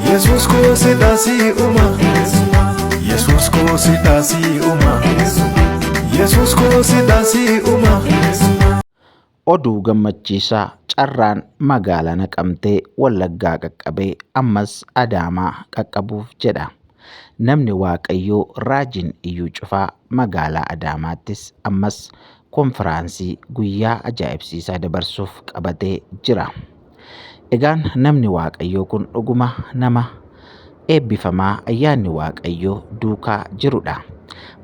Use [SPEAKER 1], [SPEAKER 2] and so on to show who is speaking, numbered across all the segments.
[SPEAKER 1] Yesus ko sidasi uma Yesus ko sidasi uma Yesus ko sidasi uma.
[SPEAKER 2] Oduu gammachiisaa carraan magaalaa Naqamtee Wallaggaa qaqqabee ammas Adaamaa qaqqabuuf jedha. Namni Waaqayyoo Raajiin Iyyuu Cufaa magaalaa Adaamaattis ammas konfiraansii guyyaa ajaa'ibsiisaa dabarsuuf qabatee jira. Egaan namni Waaqayyoo kun dhuguma nama eebbifamaa ayyaanni Waaqayyoo duukaa jirudha.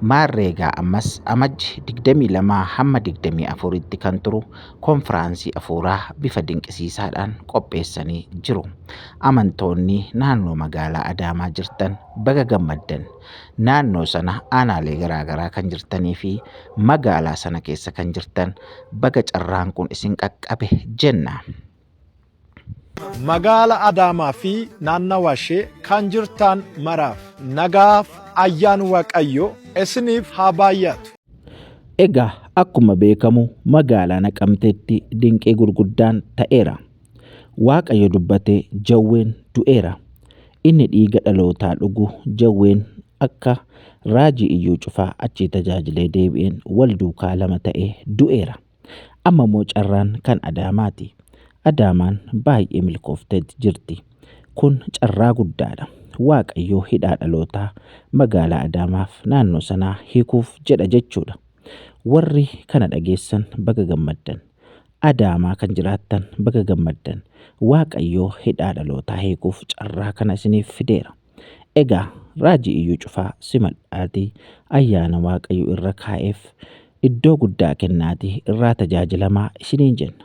[SPEAKER 2] Maarreegaa ammas amajji 22 hamma 24tti kan turu konfiraansii afuuraa bifa dinqisiisaadhaan qopheessanii jiru. Amantoonni naannoo magaalaa Adaamaa jirtan baga gammaddan. Naannoo sana aanaalee garaagaraa kan jirtanii fi magaalaa sana keessa kan jirtan baga carraan kun isin qaqqabe jenna.
[SPEAKER 3] Magaala Adaamaa fi naannawaa ishee kan jirtan maraaf nagaaf ayyaana Waaqayyoo isiniif haa baay'atu.
[SPEAKER 2] Egaa akkuma beekamu magaalaa Naqamteetti dinqii gurguddaan ta'eera. Waaqayyo dubbatee jawween du'eera. Inni dhiiga dhalootaa dhugu jawween akka Raajii Iyyuu Cufaa achi tajaajilee deebi'een wal duukaa lama ta'ee du'eera. Amma moo carraan kan Adaamaati. Adaamaan baay'ee milkoofteetti jirti. Kun carraa guddaadha. Waaqayyoo hidhaa dhalootaa magaalaa Adaamaaf naannoo sanaa hiikuuf jedha jechuudha. Warri kana dhageessan baga gammaddan. Adaamaa kan jiraattan baga gammaddan. Waaqayyoo hidhaa dhalootaa hiikuuf carraa kana isiniif fideera. Egaa Raajii Iyyuu Cufaa simadhaatii ayyaana Waaqayyoo irra kaa'eef iddoo guddaa kennaatii irraa tajaajilamaa isiniin jenna.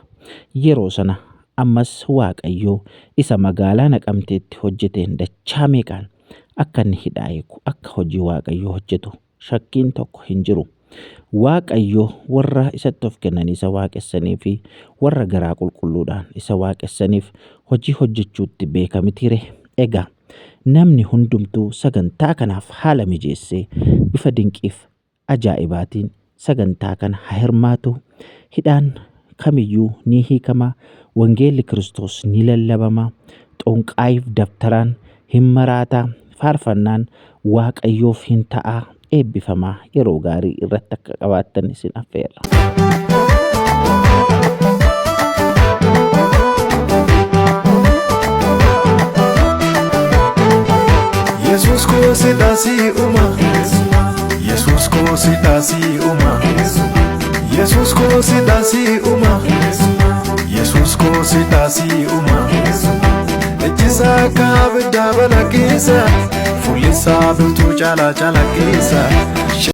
[SPEAKER 2] Yeroo sana ammas Waaqayyoo isa magaalaa Naqamteetti hojjeteen dachaa meeqaan akka inni hidhaa hiiku akka hojii Waaqayyoo hojjetu shakkiin tokko hin jiru. Waaqayyoo warra isatti of kennan isa waaqessanii fi warra garaa qulqulluudhaan isa waaqessaniif hojii hojjechuutti beekamitiire. Egaa namni hundumtuu sagantaa kanaaf haala mijeessee bifa dinqiif ajaa'ibaatiin sagantaa kana haa hirmaatu. Hidhaan kamiyyuu ni hiikama. Wangeelli Kiristoos ni lallabama. Xonqaayiif dabtaraan hin maraataa. Faarfannaan Waaqayyoof hin ta'aa. Eebbifamaa yeroo gaarii irratti akka qabaattan isin affeerra.
[SPEAKER 1] Yesus ko sidasi uma Yesus ko sidasi uma Yesus ko sidasi uma Yesus ko sidasi uma. Ejisa kabda balakisa fulisa bultu chala chala kisa